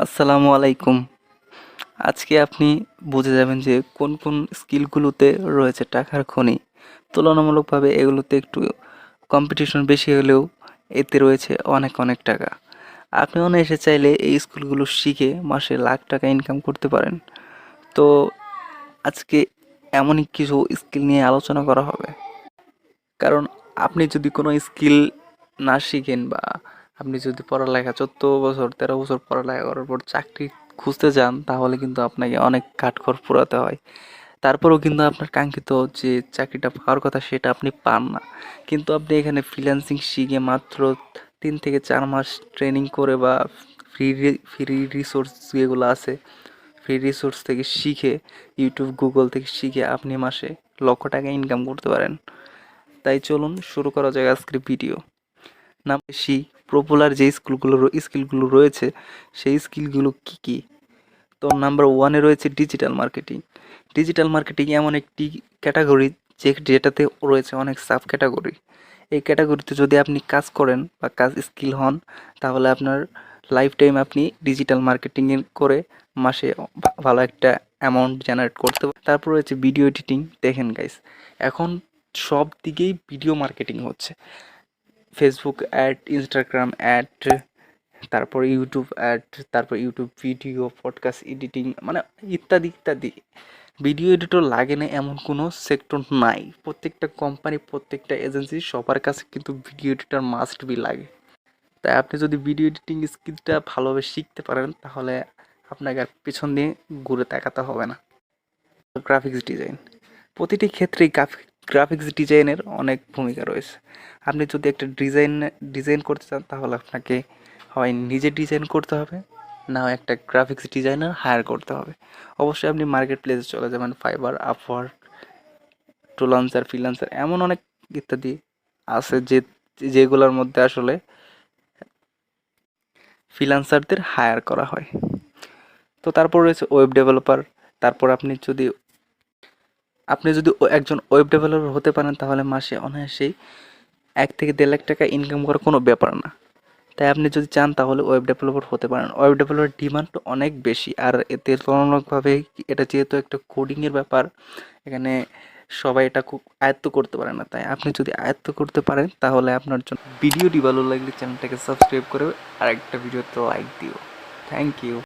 আসসালামু আলাইকুম। আজকে আপনি বুঝে যাবেন যে কোন কোন স্কিলগুলোতে রয়েছে টাকার খনি। তুলনামূলকভাবে এগুলোতে একটু কম্পিটিশন বেশি হলেও এতে রয়েছে অনেক অনেক টাকা। আপনি অনায়াসে চাইলে এই স্কিলগুলো শিখে মাসে লাখ টাকা ইনকাম করতে পারেন। তো আজকে এমনই কিছু স্কিল নিয়ে আলোচনা করা হবে। কারণ আপনি যদি কোনো স্কিল না শিখেন বা আপনি যদি পড়ালেখা 14 বছর 13 বছর পড়ালেখা করার পর চাকরি খুঁজতে যান তাহলে কিন্তু আপনাকে অনেক কাঠখড় পোড়াতে হয়। তারপরেও কিন্তু আপনার কাঙ্ক্ষিত যে চাকরিটা পাওয়ার কথা সেটা আপনি পান না। কিন্তু আপনি এখানে ফ্রিল্যান্সিং শিখে মাত্র 3 থেকে 4 মাস ট্রেনিং করে বা ফ্রি রিসোর্স যেগুলো আছে ফ্রি রিসোর্স থেকে শিখে ইউটিউব গুগল থেকে শিখে আপনি মাসে লক্ষ টাকা ইনকাম করতে পারেন। তাই চলুন শুরু করা যাক আজকের ভিডিও। বেশি পপুলার যে স্কিলগুলো রয়েছে সেই স্কিলগুলো কি কি? তো নাম্বার ওয়ানে রয়েছে ডিজিটাল মার্কেটিং। ডিজিটাল মার্কেটিং এমন একটি ক্যাটাগরি যেটাতে রয়েছে অনেক সাব ক্যাটাগরি। এই ক্যাটাগরিতে যদি আপনি কাজ করেন বা কাজ স্কিল হন তাহলে আপনার লাইফ টাইম আপনি ডিজিটাল মার্কেটিং করে মাসে ভালো একটা অ্যামাউন্ট জেনারেট করতে পারেন। তারপর রয়েছে ভিডিও এডিটিং। দেখেন গাইস, এখন সব দিকেই ভিডিও মার্কেটিং হচ্ছে। ফেসবুক অ্যাড, ইনস্টাগ্রাম অ্যাড, তারপর ইউটিউব অ্যাড, তারপর ইউটিউব ভিডিও, পডকাস্ট এডিটিং, মানে ইত্যাদি ইত্যাদি। ভিডিও এডিটর লাগে না এমন কোনো সেক্টর নাই। প্রত্যেকটা কোম্পানি, প্রত্যেকটা এজেন্সি সবার কাছে কিন্তু ভিডিও এডিটর মাস্ট বি লাগে। তাই আপনি যদি ভিডিও এডিটিং স্কিলটা ভালোভাবে শিখতে পারেন তাহলে আপনাকে আর পিছন দিয়ে ঘুরে তাকাতে হবে না। গ্রাফিক্স ডিজাইন, প্রতিটি ক্ষেত্রেই গ্রাফিক্স ডিজাইনের অনেক ভূমিকা রয়েছে। আপনি যদি একটা ডিজাইন করতে চান তাহলে আপনাকে হয় নিজে ডিজাইন করতে হবে, না হয় একটা গ্রাফিক্স ডিজাইনার হায়ার করতে হবে। অবশ্যই আপনি মার্কেট প্লেসে চলে যাবেন, ফাইবার, আপওয়ার্ক, টুলান্সার, ফ্রিল্যান্সার, এমন অনেক ইত্যাদি আছে যেগুলোর মধ্যে আসলে ফ্রিল্যান্সারদের হায়ার করা হয়। তো তারপর রয়েছে ওয়েব ডেভেলপার। তারপর আপনি যদি একজন ওয়েব ডেভেলপার হতে পারেন তাহলে মাসে অনায়াসেই 1 থেকে 1.5 লাখ টাকা ইনকাম করা কোনো ব্যাপার না। তাই আপনি যদি চান তাহলে ওয়েব ডেভেলপার হতে পারেন। ওয়েব ডেভেলপার ডিমান্ড অনেক বেশি, আর এতে তুলনামূলকভাবে এটা যেহেতু একটা কোডিংয়ের ব্যাপার, এখানে সবাই এটা খুব আয়ত্ত করতে পারে না। তাই আপনি যদি আয়ত্ত করতে পারেন তাহলে আপনার জন্য ভিডিওটি ভালো লাগলে চ্যানেলটাকে সাবস্ক্রাইব করে আর একটা ভিডিওতে লাইক দিও। Thank you.